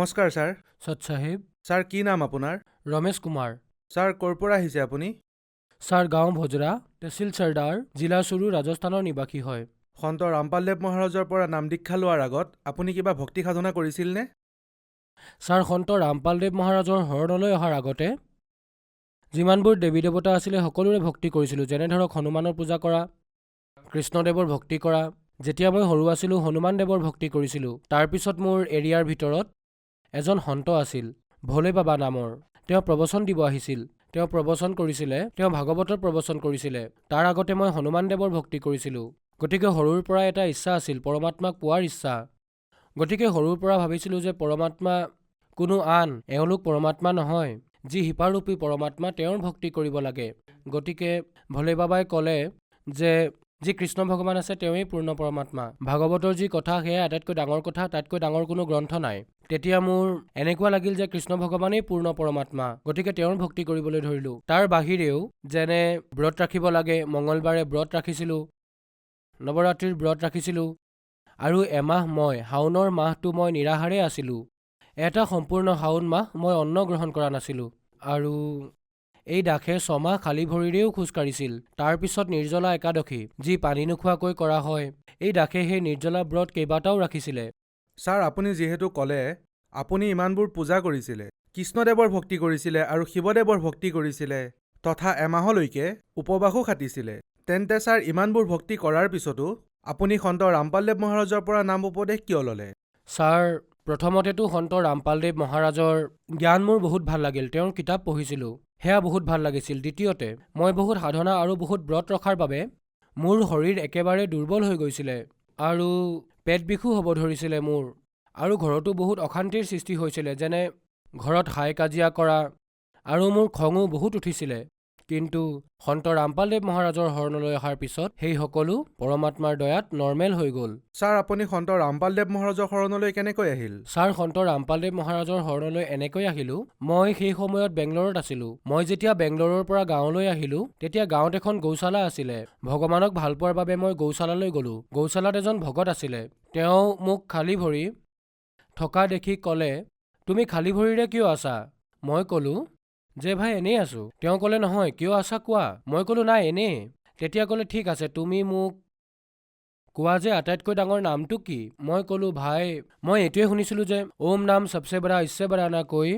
নমস্কাৰ ছাৰ। সৎ সাহেব। ছাৰ কি নাম আপোনাৰ? ৰমেশ কুমাৰ। ছাৰ ক'ৰ পৰা আহিছে আপুনি? ছাৰ গাঁও ভজৰা, তহচিল চৰ্দাৰ, জিলা চুৰু, ৰাজস্থানৰ নিবাসী হয়। সন্ত ৰামপালদেৱ মহাৰাজৰ পৰা নাম দীক্ষা লোৱাৰ আগত আপুনি কিবা ভক্তি সাধনা কৰিছিলনে? ছাৰ সন্ত ৰামপালদেৱ মহাৰাজৰ শৰণলৈ অহাৰ আগতে যিমানবোৰ দেৱী দেৱতা আছিলে সকলোৰে ভক্তি কৰিছিলোঁ। যেনে ধৰক হনুমানৰ পূজা কৰা, কৃষ্ণদেৱৰ ভক্তি কৰা। যেতিয়া মই সৰু আছিলোঁ হনুমানদেৱৰ ভক্তি কৰিছিলোঁ। তাৰপিছত মোৰ এৰিয়াৰ ভিতৰত এজন সন্ত আছিল, ভোলে বাবা নামৰ। তেওঁ প্ৰবচন দিব আহিছিল। তেওঁ প্ৰবচন কৰিছিলে, তেওঁ ভাগৱতৰ প্ৰবচন কৰিছিলে। তাৰ আগতে মই হনুমানদেৱৰ ভক্তি কৰিছিলোঁ। গতিকে সৰুৰ পৰা এটা ইচ্ছা আছিল, পৰমাত্মাক পোৱাৰ ইচ্ছা। গতিকে সৰুৰ পৰা ভাবিছিলোঁ যে পৰমাত্মা কোনো আন, এওঁলোক পৰমাত্মা নহয়। যি হিপাৰূপী পৰমাত্মা, তেওঁৰ ভক্তি কৰিব লাগে। গতিকে ভোলে বাবাই ক'লে যে যি কৃষ্ণ ভগৱান আছে তেওঁৱেই পূৰ্ণ পৰমাত্মা। ভাগৱতৰ যি কথা সেয়া আটাইতকৈ ডাঙৰ কথা, তাতকৈ ডাঙৰ কোনো গ্ৰন্থ নাই। তেতিয়া মোৰ এনেকুৱা লাগিল যে কৃষ্ণ ভগৱানেই পূৰ্ণ পৰমাত্মা। গতিকে তেওঁৰ ভক্তি কৰিবলৈ ধৰিলোঁ। তাৰ বাহিৰেও যেনে ব্ৰত ৰাখিব লাগে, মঙলবাৰে ব্ৰত ৰাখিছিলোঁ, নৱৰাত্ৰিৰ ব্ৰত ৰাখিছিলোঁ। আৰু এমাহ মই শাওনৰ মাহটো মই নিৰাহাৰে আছিলোঁ। এটা সম্পূৰ্ণ শাওন মাহ মই অন্ন গ্ৰহণ কৰা নাছিলোঁ। আৰু এই দাসে 6 মাহ খালী ভৰিৰেও খোজ কাঢ়িছিল। তাৰপিছত নিৰ্জলা একাদশী, যি পানী নোখোৱাকৈ কৰা হয়, এই দাসে সেই নিৰ্জলা ব্ৰত কেইবাটাও ৰাখিছিলে। ছাৰ আপুনি যিহেতু ক'লে আপুনি ইমানবোৰ পূজা কৰিছিলে, কৃষ্ণদেৱৰ ভক্তি কৰিছিলে আৰু শিৱদেৱৰ ভক্তি কৰিছিলে, তথা এমাহলৈকে উপবাসো খাটিছিলে, তেন্তে ছাৰ ইমানবোৰ ভক্তি কৰাৰ পিছতো আপুনি সন্ত ৰামপালদেৱ মহাৰাজৰ পৰা নাম উপদেশ কিয় ল'লে? ছাৰ প্ৰথমতেতো সন্ত ৰামপালদেৱ মহাৰাজৰ জ্ঞান মোৰ বহুত ভাল লাগিল। তেওঁৰ কিতাপ পঢ়িছিলোঁ, সেয়া বহুত ভাল লাগিছিল। দ্বিতীয়তে মই বহুত সাধনা আৰু বহুত ব্ৰত ৰখাৰ বাবে মোৰ শৰীৰ একেবাৰে দুৰ্বল হৈ গৈছিলে আৰু পেট বিষো হ'ব ধৰিছিলে মোৰ। আৰু ঘৰতো বহুত অশান্তিৰ সৃষ্টি হৈছিলে, যেনে ঘৰত হাই কাজিয়া কৰা, আৰু মোৰ খঙো বহুত উঠিছিলে। কিন্তু সন্ত ৰামপালদেৱ মহাৰাজৰ শৰণলৈ অহাৰ পিছত সেই সকলো পৰমাত্মাৰ দয়াত নৰ্মেল হৈ গ'ল। ছাৰ আপুনি সন্ত ৰামপালদেৱ মহাৰাজৰ শৰণলৈ কেনেকৈ আহিল? ছাৰ সন্ত ৰামপালদেৱ মহাৰাজৰ শৰণলৈ এনেকৈ আহিলোঁ। মই সেই সময়ত বেংগলৰত আছিলোঁ। মই যেতিয়া বেংগলৰৰ পৰা গাঁৱলৈ আহিলোঁ, তেতিয়া গাঁৱত এখন গৌশালা আছিলে। ভগৱানক ভাল পোৱাৰ বাবে মই গৌশালালৈ গ'লোঁ। গৌশালাত এজন ভকত আছিলে। তেওঁ মোক খালী ভৰি থকা দেখি ক'লে, তুমি খালী ভৰিৰে কিয় আছা? মই ক'লোঁ যে ভাই এনেই আছোঁ। তেওঁ ক'লে, নহয় কিয় আছা কোৱা। মই ক'লোঁ নাই এনেই। তেতিয়া ক'লে, ঠিক আছে তুমি মোক কোৱা যে আটাইতকৈ ডাঙৰ নামটো কি? মই ক'লোঁ, ভাই মই এইটোৱে শুনিছিলোঁ যে ওম নাম সবচে বড়া ইসছে বড়া না কোই,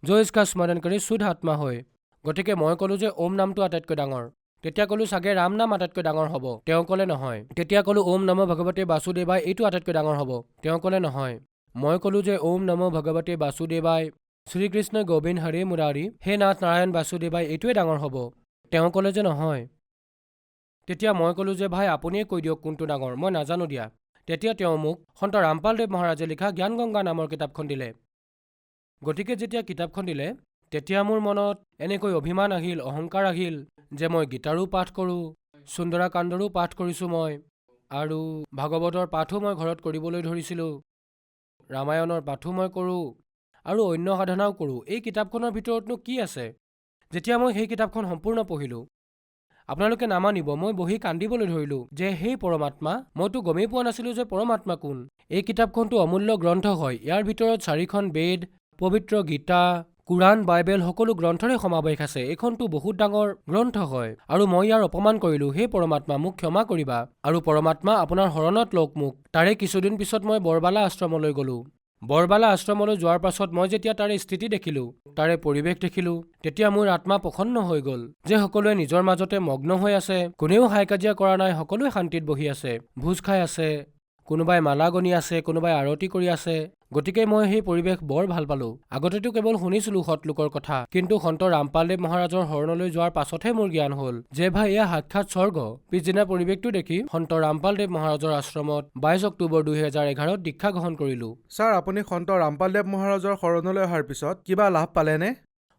যো ইছকা স্মৰণ কৰে শুদ্ধ আত্মা হয়। গতিকে মই ক'লোঁ যে ওম নামটো আটাইতকৈ ডাঙৰ। তেতিয়া ক'লোঁ চাগে ৰাম নাম আটাইতকৈ ডাঙৰ হ'ব। তেওঁ ক'লে নহয়। তেতিয়া ক'লোঁ ওম নমো ভগৱতে বাসুদেৱায়, এইটো আটাইতকৈ ডাঙৰ হ'ব। তেওঁ ক'লে নহয়। মই ক'লোঁ যে ওম নমো ভগৱতে বাসুদেৱায়, শ্ৰীকৃষ্ণ গোবিন্দ হৰে মুৰাৰী, হে নাথ নাৰায়ণ বাসুদেৱায়, এইটোৱে ডাঙৰ হ'ব। তেওঁ ক'লে যে নহয়। তেতিয়া মই ক'লোঁ যে ভাই আপুনিয়ে কৈ দিয়ক কোনটো ডাঙৰ, মই নাজানো দিয়া। তেতিয়া তেওঁ মোক সন্ত ৰামপালদেৱ মহাৰাজে লিখা জ্ঞান গংগা নামৰ কিতাপখন দিলে। গতিকে যেতিয়া কিতাপখন দিলে, তেতিয়া মোৰ মনত এনেকৈ অভিমান আহিল, অহংকাৰ আহিল যে মই গীতাৰো পাঠ কৰোঁ, সুন্দৰাকাণ্ডৰো পাঠ কৰিছোঁ মই, আৰু ভাগৱতৰ পাঠো মই ঘৰত কৰিবলৈ ধৰিছিলোঁ, ৰামায়ণৰ পাঠো মই কৰোঁ, আৰু অন্য সাধনাও কৰোঁ। এই কিতাপখনৰ ভিতৰতনো কি আছে? যেতিয়া মই সেই কিতাপখন সম্পূৰ্ণ পঢ়িলোঁ, আপোনালোকে নামানিব, মই বহি কান্দিবলৈ ধৰিলোঁ যে সেই পৰমাত্মা, মইতো গমেই পোৱা নাছিলোঁ যে পৰমাত্মা কোন। এই কিতাপখনটো অমূল্য গ্ৰন্থ হয়। ইয়াৰ ভিতৰত 4খন বেদ, পবিত্ৰ গীতা, কুৰাণ, বাইবেল সকলো গ্ৰন্থৰে সমাৱেশ আছে। এইখনটো বহুত ডাঙৰ গ্ৰন্থ হয়। আৰু মই ইয়াৰ অপমান কৰিলোঁ। হে পৰমাত্মা মোক ক্ষমা কৰিবা, আৰু পৰমাত্মা আপোনাৰ শৰণত লওক মোক। তাৰে কিছুদিন পিছত মই বৰবালা আশ্ৰমলৈ গ'লোঁ। বৰবালা আশ্ৰমলৈ যোৱাৰ পাছত মই যেতিয়া তাৰে স্থিতি দেখিলোঁ, তাৰে পৰিৱেশ দেখিলোঁ, তেতিয়া মোৰ আত্মা প্ৰসন্ন হৈ গ'ল যে সকলোৱে নিজৰ মাজতে মগ্ন হৈ আছে, কোনেও হাই কাজিয়া কৰা নাই, সকলোৱে শান্তিত বহি আছে, ভোজ খাই আছে, কোনোবাই মালা গনি আছে, কোনোবাই আৰতি কৰি আছে। গতিকে মই সেই পৰিৱেশ বৰ ভাল পালোঁ। আগতেতো কেৱল শুনিছিলোঁ সৎলোকৰ কথা, কিন্তু সন্ত ৰামপালদেৱ মহাৰাজৰ শৰণলৈ যোৱাৰ পাছতহে মোৰ জ্ঞান হ'ল যে ভাই এয়া সাক্ষাৎ স্বৰ্গ। পিছদিনা পৰিৱেশটো দেখি সন্ত ৰামপালদেৱ মহাৰাজৰ আশ্ৰমত 22 অক্টোবৰ 2011ত দীক্ষা গ্ৰহণ কৰিলোঁ। ছাৰ আপুনি সন্ত ৰামপালদেৱ মহাৰাজৰ শৰণলৈ অহাৰ পিছত কিবা লাভ পালেনে?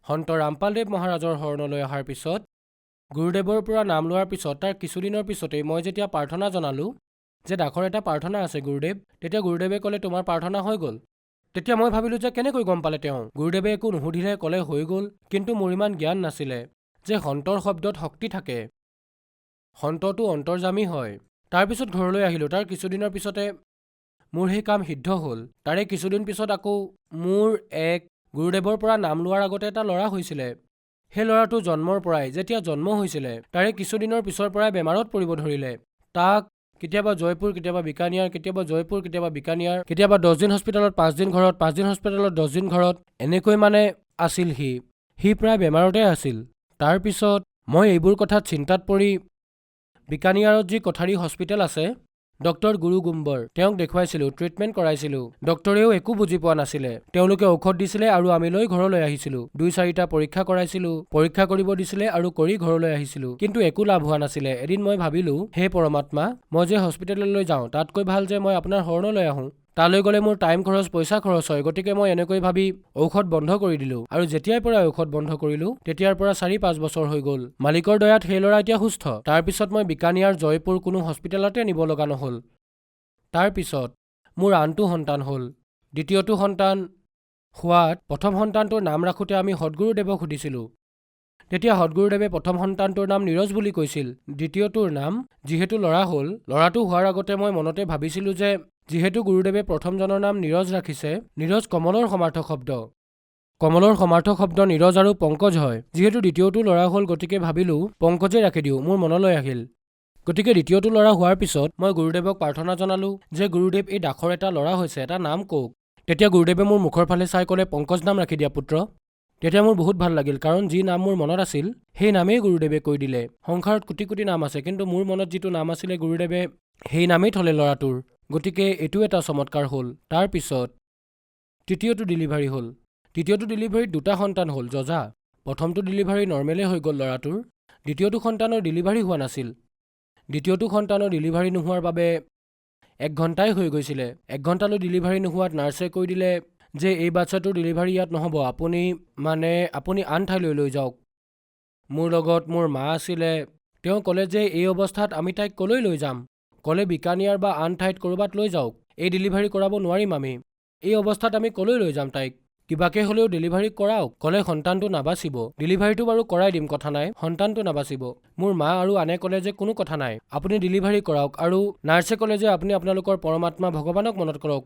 সন্ত ৰামপালদেৱ মহাৰাজৰ শৰণলৈ অহাৰ পিছত গুৰুদেৱৰ পৰা নাম লোৱাৰ পিছত তাৰ কিছুদিনৰ পিছতেই মই যেতিয়া প্ৰাৰ্থনা জনালোঁ যে দাসৰ এটা প্ৰাৰ্থনা আছে গুৰুদেৱ, তেতিয়া গুৰুদেৱে ক'লে তোমাৰ প্ৰাৰ্থনা হৈ গ'ল। তেতিয়া মই ভাবিলোঁ যে কেনেকৈ গম পালে তেওঁ? গুৰুদেৱে একো নুসুধিলে ক'লে হৈ গ'ল। কিন্তু মোৰ ইমান জ্ঞান নাছিলে যে সন্তৰ শব্দত শক্তি থাকে, সন্তটো অন্তৰ্যামী হয়। তাৰপিছত ঘৰলৈ আহিলোঁ। তাৰ কিছুদিনৰ পিছতে মোৰ সেই কাম সিদ্ধ হ'ল। তাৰে কিছুদিন পিছত আকৌ মোৰ এক গুৰুদেৱৰ পৰা নাম লোৱাৰ আগতে এটা ল'ৰা হৈছিলে। সেই ল'ৰাটো জন্মৰ পৰাই, যেতিয়া জন্ম হৈছিলে তাৰে কিছুদিনৰ পিছৰ পৰাই বেমাৰত পৰিব ধৰিলে। তাক কেতিয়াবা জয়পুৰ, কেতিয়াবা বিকানিয়াৰ, কেতিয়াবা জয়পুৰ, কেতিয়াবা বিকানিয়াৰ, কেতিয়াবা 10 দিন হস্পিটেলত, 5 দিন ঘৰত, 5 দিন হস্পিটেলত, 10 দিন ঘৰত, এনেকৈ মানে আছিল সি প্ৰায় বেমাৰতে আছিল। তাৰ পিছত মই এইবোৰ কথাত চিন্তাত পৰি বিকানিয়াৰত যি কঠাৰী হস্পিটেল আছে, ডক্টৰ গুৰু গুম্বৰ, তেওঁক দেখুৱাইছিলোঁ, ট্ৰিটমেণ্ট কৰাইছিলোঁ। ডক্টৰেও একো বুজি পোৱা নাছিলে। তেওঁলোকে ঔষধ দিছিলে আৰু আমি লৈ ঘৰলৈ আহিছিলোঁ। 2-4টা পৰীক্ষা কৰাইছিলোঁ, পৰীক্ষা কৰিব দিছিলে আৰু কৰি ঘৰলৈ আহিছিলোঁ। কিন্তু একো লাভ হোৱা নাছিলে। এদিন মই ভাবিলোঁ, হে পৰমাত্মা, মই যে হস্পিটেললৈ যাওঁ তাতকৈ ভাল যে মই আপোনাৰ শৰণলৈ আহোঁ। তালৈ গ'লে মোৰ টাইম খৰচ, পইচা খৰচ হয়। গতিকে মই এনেকৈ ভাবি ঔষধ বন্ধ কৰি দিলোঁ। আৰু যেতিয়াৰ পৰা ঔষধ বন্ধ কৰিলোঁ তেতিয়াৰ পৰা 4-5 বছৰ হৈ গ'ল। মালিকৰ দয়াত সেই ল'ৰা এতিয়া সুস্থ। তাৰ পিছত মই বিকানিয়াৰ, জয়পুৰ কোনো হস্পিটেলতে নিব লগা নহ'ল। তাৰ পিছত মোৰ আনটো সন্তান হ'ল। দ্বিতীয়টো সন্তান হোৱাত প্ৰথম সন্তানটোৰ নাম ৰাখোঁতে আমি সদগুৰুদেৱক সুধিছিলোঁ। তেতিয়া সদগুৰুদেৱে প্ৰথম সন্তানটোৰ নাম নীৰজ বুলি কৈছিল। দ্বিতীয়টোৰ নাম যিহেতু ল'ৰা হ'ল, ল'ৰাটো হোৱাৰ আগতে মই মনতে ভাবিছিলোঁ যে যিহেতু গুৰুদেৱে প্ৰথমজনৰ নাম নীৰজ ৰাখিছে, নীৰজ কমলৰ সমাৰ্থক শব্দ। কমলৰ সমাৰ্থক শব্দ নীৰজ আৰু পংকজ হয়। যিহেতু দ্বিতীয়টো ল'ৰা হ'ল, গতিকে ভাবিলোঁ পংকজে ৰাখি দিওঁ, মোৰ মনলৈ আহিল। গতিকে দ্বিতীয়টো ল'ৰা হোৱাৰ পিছত মই গুৰুদেৱক প্ৰাৰ্থনা জনালোঁ যে গুৰুদেৱ, এই দাসৰ এটা ল'ৰা হৈছে, এটা নাম কওক। তেতিয়া গুৰুদেৱে মোৰ মুখৰ ফালে চাই ক'লে, পংকজ নাম ৰাখি দিয়া পুত্ৰ। তেতিয়া মোৰ বহুত ভাল লাগিল, কাৰণ যি নাম মোৰ মনত আছিল সেই নামেই গুৰুদেৱে কৈ দিলে। সংসাৰত কোটি কোটি নাম আছে, কিন্তু মোৰ মনত যিটো নাম আছিলে গুৰুদেৱে সেই নামেই থলে ল'ৰাটোৰ। গতিকে এইটো এটা চমৎকাৰ হ'ল। তাৰ পিছত তৃতীয়টো ডেলিভাৰী হ'ল। তৃতীয়টো ডেলিভাৰীত 2টা সন্তান হ'ল যজা। প্ৰথমটো ডেলিভাৰী নৰ্মেলে হৈ গ'ল ল'ৰাটোৰ। দ্বিতীয়টো সন্তানৰ ডেলিভাৰী হোৱা নাছিল। দ্বিতীয়টো সন্তানৰ ডেলিভাৰী নোহোৱাৰ বাবে 1 ঘণ্টাই হৈ গৈছিলে। 1 ঘণ্টালৈ ডেলিভাৰী নোহোৱাত নাৰ্ছে কৈ দিলে যে এই বাচ্ছাটোৰ ডেলিভাৰী ইয়াত নহ'ব, আপুনি আন ঠাইলৈ লৈ যাওক। মোৰ লগত মোৰ মা আছিলে। তেওঁ ক'লে যে এই অৱস্থাত আমি তাইক ক'লৈ লৈ যাম? ক'লে বিকানিয়াৰ বা আন ঠাইত ক'ৰবাত লৈ যাওক, এই ডেলিভাৰী কৰাব নোৱাৰিম আমি। এই অৱস্থাত আমি ক'লৈ লৈ যাম তাইক? কিবাকে হ'লেও ডেলিভাৰী কৰাওক। ক'লে সন্তানটো নাবাচিব। ডেলিভাৰীটো বাৰু কৰাই দিম, কথা নাই, সন্তানটো নাবাচিব। মোৰ মা আৰু আনে ক'লে যে কোনো কথা নাই, আপুনি ডেলিভাৰী কৰাওক। আৰু নাৰ্ছে ক'লে যে আপুনি আপোনালোকৰ পৰমাত্মা ভগৱানক মনত কৰক।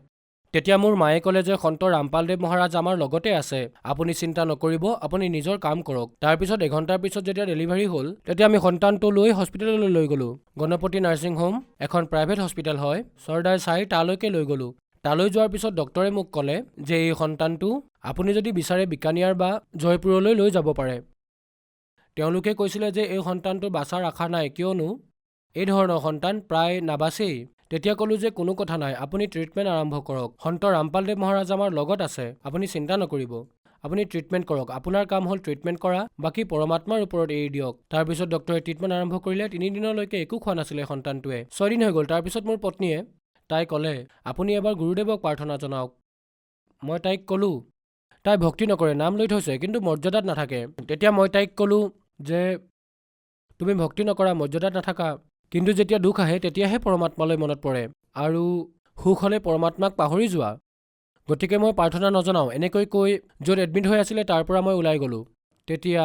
তেতিয়া মোৰ মায়ে ক'লে যে সন্ত ৰামপালদেৱ মহাৰাজ আমাৰ লগতে আছে, আপুনি চিন্তা নকৰিব, আপুনি নিজৰ কাম কৰক। তাৰ পিছত 1 ঘণ্টাৰ পিছত যেতিয়া ডেলিভাৰী হ'ল, তেতিয়া আমি সন্তানটো লৈ হস্পিটেললৈ লৈ গ'লোঁ। গণপতি নাৰ্ছিং হোম, এখন প্ৰাইভেট হস্পিটেল হয়, চৰ্দাৰ চাই, তালৈকে লৈ গ'লোঁ। তালৈ যোৱাৰ পিছত ডক্টৰে মোক ক'লে যে এই সন্তানটো আপুনি যদি বিচাৰে বিকানিয়াৰ বা জয়পুৰলৈ লৈ যাব পাৰে। তেওঁলোকে কৈছিলে যে এই সন্তানটো বাচাৰ আশা নাই, কিয়নো এই ধৰণৰ সন্তান প্ৰায় নাবাচেই। তেতিয়া ক'লোঁ যে কোনো কথা নাই, আপুনি ট্ৰিটমেণ্ট আৰম্ভ কৰক। সন্ত ৰামপালদেৱ মহাৰাজ আমাৰ লগত আছে, আপুনি চিন্তা নকৰিব, আপুনি ট্ৰিটমেণ্ট কৰক। আপোনাৰ কাম হ'ল ট্ৰিটমেণ্ট কৰা, বাকী পৰমাত্মাৰ ওপৰত এৰি দিয়ক। তাৰপিছত ডক্টৰে ট্ৰিটমেণ্ট আৰম্ভ কৰিলে। 3 দিনলৈকে একো খোৱা নাছিলে সন্তানটোৱে। 6 দিন হৈ গ'ল। তাৰপিছত মোৰ পত্নীয়ে, তাই ক'লে আপুনি এবাৰ গুৰুদেৱক প্ৰাৰ্থনা জনাওক। মই তাইক ক'লোঁ, তাই ভক্তি নকৰে, নাম লৈ থৈছে, কিন্তু মৰ্যাদাত নাথাকে। তেতিয়া মই তাইক ক'লোঁ যে তুমি ভক্তি নকৰা, মৰ্যাদাত নাথাকা, কিন্তু যেতিয়া দুখ আহে তেতিয়াহে পৰমাত্মালৈ মনত পৰে, আৰু সুখ হ'লে পৰমাত্মাক পাহৰি যোৱা। গতিকে মই প্ৰাৰ্থনা নজনাওঁ। এনেকৈ কৈ য'ত এডমিট হৈ আছিলে তাৰ পৰা মই ওলাই গ'লোঁ। তেতিয়া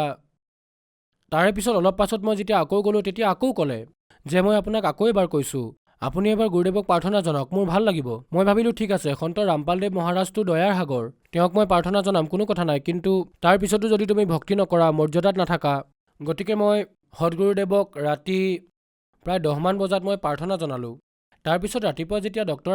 তাৰে পিছত অলপ পাছত মই যেতিয়া আকৌ গ'লোঁ, তেতিয়া আকৌ ক'লে যে মই আপোনাক আকৌ এবাৰ কৈছোঁ, আপুনি এবাৰ গুৰুদেৱক প্ৰাৰ্থনা জনাওক, মোৰ ভাল লাগিব। মই ভাবিলোঁ ঠিক আছে, সন্ত ৰামপালদেৱ মহাৰাজটো দয়াৰ সাগৰ, তেওঁক মই প্ৰাৰ্থনা জনাম, কোনো কথা নাই, কিন্তু তাৰ পিছতো যদি তুমি ভক্তি নকৰা, মৰ্যাদাত নাথাকা। গতিকে মই সদগুৰুদেৱক ৰাতি প্ৰায় 10 মান বজাত মই প্ৰাৰ্থনা জনালোঁ। তাৰপিছত ৰাতিপুৱা যেতিয়া ডক্টৰ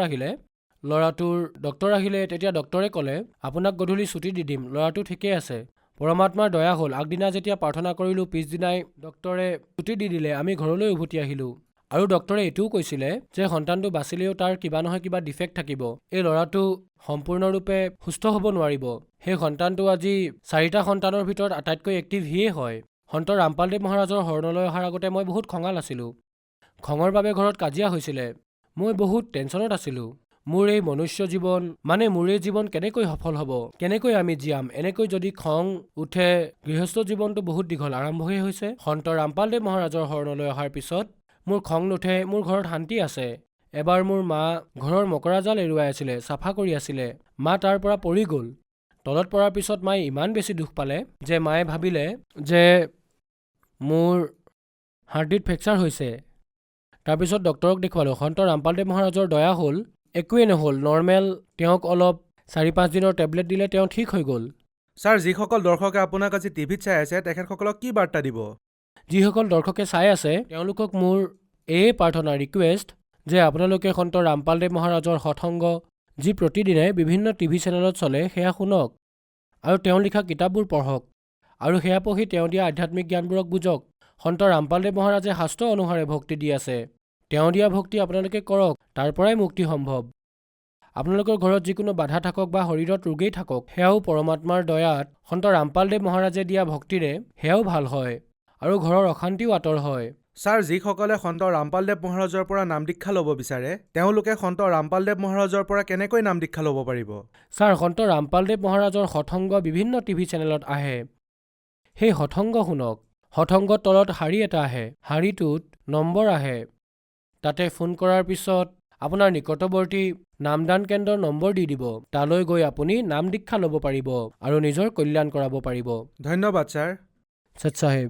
আহিলে, তেতিয়া ডক্টৰে ক'লে আপোনাক গধূলি ছুটি দি দিম, ল'ৰাটো ঠিকেই আছে, পৰমাত্মাৰ দয়া হ'ল। আগদিনা যেতিয়া প্ৰাৰ্থনা কৰিলোঁ, পিছদিনাই ডক্টৰে ছুটি দি দিলে, আমি ঘৰলৈ উভতি আহিলোঁ। আৰু ডক্টৰে এইটোও কৈছিলে যে সন্তানটো বাচিলেও তাৰ কিবা নহয় কিবা ডিফেক্ট থাকিব, এই ল'ৰাটো সম্পূৰ্ণৰূপে সুস্থ হ'ব নোৱাৰিব। সেই সন্তানটো আজি 4টা সন্তানৰ ভিতৰত আটাইতকৈ এক্টিভ সিয়ে হয়। সন্ত ৰামপালদেৱ মহাৰাজৰ শৰণলৈ অহাৰ আগতে মই বহুত খঙাল আছিলোঁ। খঙৰ বাবে ঘৰত কাজিয়া হৈছিলে। মই বহুত টেনচনত আছিলোঁ। মোৰ এই মনুষ্য জীৱন, মোৰ এই জীৱন কেনেকৈ সফল হ'ব, কেনেকৈ আমি জীয়াম, এনেকৈ যদি খং উঠে। গৃহস্থ জীৱনটো বহুত দীঘল, আৰম্ভহে হৈছে। সন্ত ৰামপালদেৱ মহাৰাজৰ শৰণলৈ অহাৰ পিছত মোৰ খং নুঠে, মোৰ ঘৰত শান্তি আছে। এবাৰ মোৰ মা ঘৰৰ মকৰা জাল এৰুৱাই আছিলে, চাফা কৰি আছিলে, মা তাৰ পৰা পৰি গ'ল। তলত পৰাৰ পিছত মায়ে ইমান বেছি দুখ পালে যে মায়ে ভাবিলে যে মোৰ হাৰ্টবিট ফ্ৰেকচাৰ হৈছে। তাৰপিছত ডক্টৰক দেখুৱালোঁ। সন্ত ৰামপালদেৱ মহাৰাজৰ দয়া হ'ল, একোৱেই নহ'ল, নৰ্মেল। তেওঁক অলপ 4-5 দিনৰ টেবলেট দিলে তেওঁ ঠিক হৈ গ'ল। ছাৰ, যিসকল দৰ্শকে আপোনাক আজি টিভিত চাই আছে তেখেতসকলক কি বাৰ্তা দিব? যিসকল দৰ্শকে চাই আছে তেওঁলোকক মোৰ এই প্ৰাৰ্থনা, ৰিকুৱেষ্ট যে আপোনালোকে সন্ত ৰামপালদেৱ মহাৰাজৰ সৎসংগ যি প্ৰতিদিনে বিভিন্ন টিভি চেনেলত চলে সেয়া শুনক আৰু তেওঁ লিখা কিতাপবোৰ পঢ়ক আৰু সেয়া পঢ়ি তেওঁ দিয়া আধ্যাত্মিক জ্ঞানবোৰক বুজক। সন্ত ৰামপালদেৱ মহাৰাজে শাস্ত্ৰ অনুসাৰে ভক্তি দি আছে। তেওঁ দিয়া ভক্তি আপোনালোকে কৰক, তাৰ পৰাই মুক্তি সম্ভৱ। আপোনালোকৰ ঘৰত যিকোনো বাধা থাকক বা শৰীৰত ৰোগেই থাকক, সেয়াও পৰমাত্মাৰ দয়াত সন্ত ৰামপালদেৱ মহাৰাজে দিয়া ভক্তিৰে সেয়াও ভাল হয় আৰু ঘৰৰ অশান্তিও আঁতৰ হয়। ছাৰ, যিসকলে সন্ত ৰামপালদেৱ মহাৰাজৰ পৰা নাম দীক্ষা ল'ব বিচাৰে তেওঁলোকে সন্ত ৰামপালদেৱ মহাৰাজৰ পৰা কেনেকৈ নাম দীক্ষা ল'ব পাৰিব? ছাৰ, সন্ত ৰামপালদেৱ মহাৰাজৰ সৎসংগ বিভিন্ন টিভি চেনেলত আহে। সেই সৎসংগ শুনক। সৎসংগৰ তলত শাৰী এটা আহে, শাৰীটোত নম্বৰ আহে। তাতে ফোন কৰাৰ পিছত আপোনাৰ নিকটৱৰ্তী নামদান কেন্দ্ৰৰ নম্বৰ দি দিব। তালৈ গৈ আপুনি নাম দীক্ষা ল'ব পাৰিব আৰু নিজৰ কল্যাণ কৰাব পাৰিব। ধন্যবাদ ছাৰ। সৎ চাহেব।